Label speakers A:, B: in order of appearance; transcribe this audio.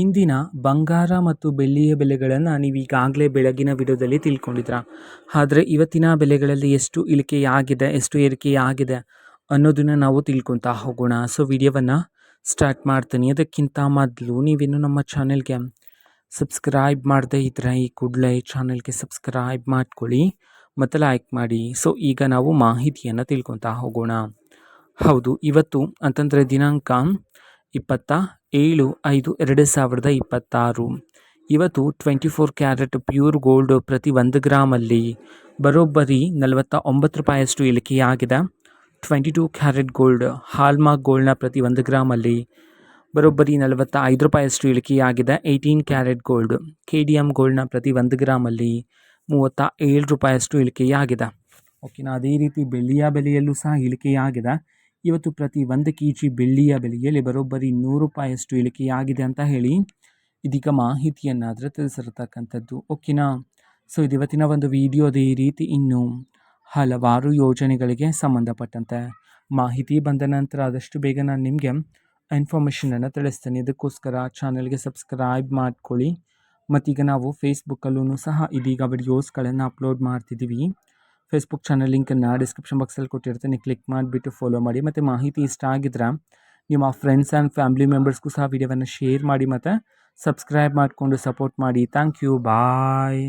A: ಇಂದಿನ ಬಂಗಾರ ಮತ್ತು ಬೆಳ್ಳಿಯ ಬೆಲೆಗಳನ್ನು ನೀವು ಈಗಾಗಲೇ ಬೆಳಗಿನ ವಿಡಿಯೋದಲ್ಲಿ ತಿಳ್ಕೊಂಡಿದ್ದೀರಾ. ಆದರೆ ಇವತ್ತಿನ ಬೆಲೆಗಳಲ್ಲಿ ಎಷ್ಟು ಇಳಿಕೆಯಾಗಿದೆ, ಎಷ್ಟು ಏರಿಕೆಯಾಗಿದೆ ಅನ್ನೋದನ್ನು ನಾವು ತಿಳ್ಕೊತಾ ಹೋಗೋಣ. ಸೊ ವಿಡಿಯೋವನ್ನು ಸ್ಟಾರ್ಟ್ ಮಾಡ್ತೀನಿ. ಅದಕ್ಕಿಂತ ಮೊದಲು ನೀವಿನ್ನು ನಮ್ಮ ಚಾನೆಲ್ಗೆ ಸಬ್ಸ್ಕ್ರೈಬ್ ಮಾಡದೇ ಇದ್ದರೆ ಈ ಕೂಡಲೇ ಚಾನೆಲ್ಗೆ ಸಬ್ಸ್ಕ್ರೈಬ್ ಮಾಡ್ಕೊಳ್ಳಿ ಮತ್ತು ಲೈಕ್ ಮಾಡಿ. ಸೊ ಈಗ ನಾವು ಮಾಹಿತಿಯನ್ನು ತಿಳ್ಕೊತಾ ಹೋಗೋಣ. ಹೌದು, ಇವತ್ತು ಅಂತಂದರೆ ದಿನಾಂಕ 27/5/2026. ಇವತ್ತು 24 ಕ್ಯಾರೆಟ್ ಪ್ಯೂರ್ ಗೋಲ್ಡ್ ಪ್ರತಿ 1 ಗ್ರಾಮಲ್ಲಿ ಬರೋಬ್ಬರಿ 49 ರೂಪಾಯಿಯಷ್ಟು ಇಳಿಕೆಯಾಗಿದೆ. 22 ಕ್ಯಾರೆಟ್ ಗೋಲ್ಡ್ ಹಾಲ್ಮಾರ್ಕ್ ಗೋಲ್ಡ್ನ ಪ್ರತಿ 1 ಗ್ರಾಮಲ್ಲಿ ಬರೋಬ್ಬರಿ 45 ರೂಪಾಯಿಯಷ್ಟು ಇಳಿಕೆಯಾಗಿದೆ. 18 ಕ್ಯಾರೆಟ್ ಗೋಲ್ಡ್ KDM ಗೋಲ್ಡ್ನ ಪ್ರತಿ 1 ಗ್ರಾಮಲ್ಲಿ 37 ರೂಪಾಯಿಯಷ್ಟು ಇಳಿಕೆಯಾಗಿದೆ. ಓಕೆನಾ. ಅದೇ ರೀತಿ ಬೆಳ್ಳಿಯ ಬೆಲೆಯಲ್ಲೂ ಸಹ ಇಳಿಕೆಯಾಗಿದೆ. ಇವತ್ತು ಪ್ರತಿ 1 kg ಬೆಳ್ಳಿಯ ಬೆಲೆಯಲ್ಲಿ ಬರೋಬ್ಬರಿ 100 ರೂಪಾಯಿಯಷ್ಟು ಇಳಿಕೆಯಾಗಿದೆ ಅಂತ ಹೇಳಿ ಇದೀಗ ಮಾಹಿತಿಯನ್ನಾದರೆ ತಿಳಿಸಿರ್ತಕ್ಕಂಥದ್ದು. ಓಕೆನಾ. ಸೊ ಇದು ಇವತ್ತಿನ ಒಂದು ವಿಡಿಯೋ. ಅದೇ ರೀತಿ ಇನ್ನು ಹಲವಾರು ಯೋಜನೆಗಳಿಗೆ ಸಂಬಂಧಪಟ್ಟಂತೆ ಮಾಹಿತಿ ಬಂದ ನಂತರ ಆದಷ್ಟು ಬೇಗ ನಾನು ನಿಮಗೆ ಇನ್ಫಾರ್ಮೇಷನನ್ನು ತಿಳಿಸ್ತೀನಿ. ಇದಕ್ಕೋಸ್ಕರ ಚಾನಲ್ಗೆ ಸಬ್ಸ್ಕ್ರೈಬ್ ಮಾಡ್ಕೊಳ್ಳಿ. ಮತ್ತೀಗ ನಾವು ಫೇಸ್ಬುಕ್ಕಲ್ಲೂ ಸಹ ಇದೀಗ ವಿಡಿಯೋಸ್ಗಳನ್ನು ಅಪ್ಲೋಡ್ ಮಾಡ್ತಿದ್ದೀವಿ. ಫೇಸ್ಬುಕ್ ಚಾನಲ್ ಲಿಂಕನ್ನು ಡಿಸ್ಕ್ರಿಪ್ಷನ್ ಬಾಕ್ಸಲ್ಲಿ ಕೊಟ್ಟಿರ್ತೀನಿ. ಕ್ಲಿಕ್ ಮಾಡಿಬಿಟ್ಟು ಫಾಲೋ ಮಾಡಿ. ಮತ್ತು ಮಾಹಿತಿ ಇಷ್ಟ ಆಗಿದ್ರೆ ನಿಮ್ಮ ಫ್ರೆಂಡ್ಸ್ ಆ್ಯಂಡ್ ಫ್ಯಾಮಿಲಿ ಮೆಂಬರ್ಸ್ಗೂ ಸಹ ವಿಡಿಯೋವನ್ನು ಶೇರ್ ಮಾಡಿ ಮತ್ತು ಸಬ್ಸ್ಕ್ರೈಬ್ ಮಾಡಿಕೊಂಡು ಸಪೋರ್ಟ್ ಮಾಡಿ. Thank you. ಬಾಯ್.